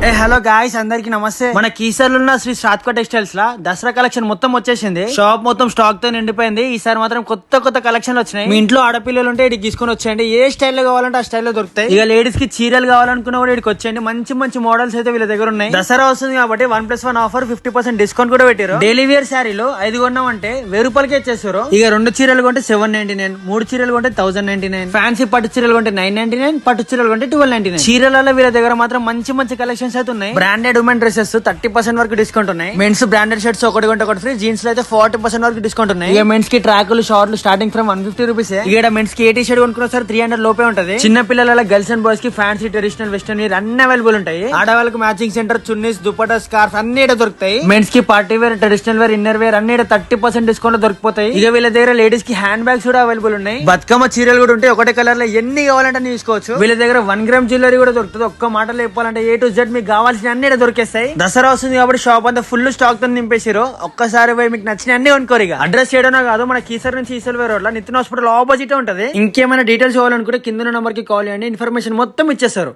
Hello guys, అందరికి నమస్తే. మన కీసర్లు ఉన్న శ్రీ శ్రాత్కో టెక్స్టైల్స్ లా దసరా కలెక్షన్ మొత్తం వచ్చేసింది. షాప్ మొత్తం స్టాక్ తో నిండిపోయింది. ఈసారి మాత్రం కొత్త కొత్త కలెక్షన్ వచ్చినాయి. మీ ఇంట్లో ఆడపిల్లలు ఉంటే ఇటు తీసుకుని వచ్చేయండి. ఏ స్టైల్లో కావాలంటే ఆ స్టైల్లో దొరుకుతాయి. ఇక లేడీస్ కి చీరలు కావాలనుకున్న కూడా ఇక్కడికి వచ్చేయండి. మంచి మంచి మోడల్స్ అయితే వీళ్ళ దగ్గర ఉన్నాయి. దసరా వస్తుంది కాబట్టి 1+1 ఆఫర్ 50% డిస్కౌంట్ కూడా పెట్టారు. డైలీ వేర్ శారీలో 5 కొన్నామంటే 1000 రూపాయలకి ఇచ్చేసారు. ఇక 2 చీరలు కొంటే 799, 3 చీరలు కొంటే 1099, ఫ్యాన్సీ పట్టు చీరలు కొంటే 999, పట్టు చీరలు కొంటే 1299. చీరలలో వీళ్ళ దగ్గర మాత్రం మంచి మంచి కలెక్షన్స్ అయితే ఉన్నాయి. బ్రాండెడ్ ఉమెన్ డ్రెస్సెస్ 30% వరకు డిస్కౌంట్ ఉన్నాయి. మెన్స్ బ్రాండెడ్ షర్ట్స్ ఒకటి కొంటే ఒకటి ఫ్రీ. జీన్స్ లో అయితే 40% వరకు డిస్కౌంట్ ఉన్నాయి. ఇక మెన్స్ కి ట్రాకులు షార్ట్లు స్టార్టింగ్ ఫ్రమ్ 150 రూపీస్. ఇక్కడ మెన్స్ కి ఏ టీ షర్ట్ కొనుక్కున్నా సరే 300 లోపే ఉంటది. చిన్న పిల్లల గర్ల్స్ అండ్ బాయ్స్ కి ఫ్యాన్సీ ట్రెడిషనల్ వెస్టర్న్ వేర్ అన్ని అవైలబుల్ ఉంటాయి. ఆడవాళ్ళకి matching centre chunnis dupatta scarf అన్ని ఇక్కడ దొరుకుతాయి. మెన్స్ కి party wear traditional wear inner wear అన్ని 30% డిస్కౌంట్ లో దొరికిపోతాయి. ఇక వీళ్ళ దగ్గర లేడీస్ కి హ్యాండ్ బ్యాగ్స్ కూడా అవైలబుల్ ఉన్నాయి. బతుకమ్మ చీరలు కూడా ఉంటాయి. ఒకటే కలర్ లో ఎన్ని కావాలంటే తీసుకోవచ్చు. వీళ్ళ దగ్గర 1 గ్రామ్ జ్యువెలరీ కూడా దొరుకుతుంది. ఒక్క మాటలో చెప్పాలంటే A to Z మీకు కావాల్సిన అన్ని దొరికేస్తాయి. దసరా వస్తుంది కాబట్టి షాప్ అంతా ఫుల్ స్టాక్ తో నింపేసారు. ఒక్కసారి పోయి మీకు నచ్చిన అన్ని కొనుక్కోరు. ఇక అడ్రస్ చేయడం కాదు, మన కీసర్ నుంచి ఈసల్వే రోడ్ లో నితిన్ హాస్పిటల్ ఆపోజిట్ ఉంటది. ఇంకేమైనా డీటెయిల్స్ కావాలనుకుంటే కింద నంబర్ కి కాల్ చేయండి. ఇన్ఫర్మేషన్ మొత్తం ఇచ్చేస్తారు.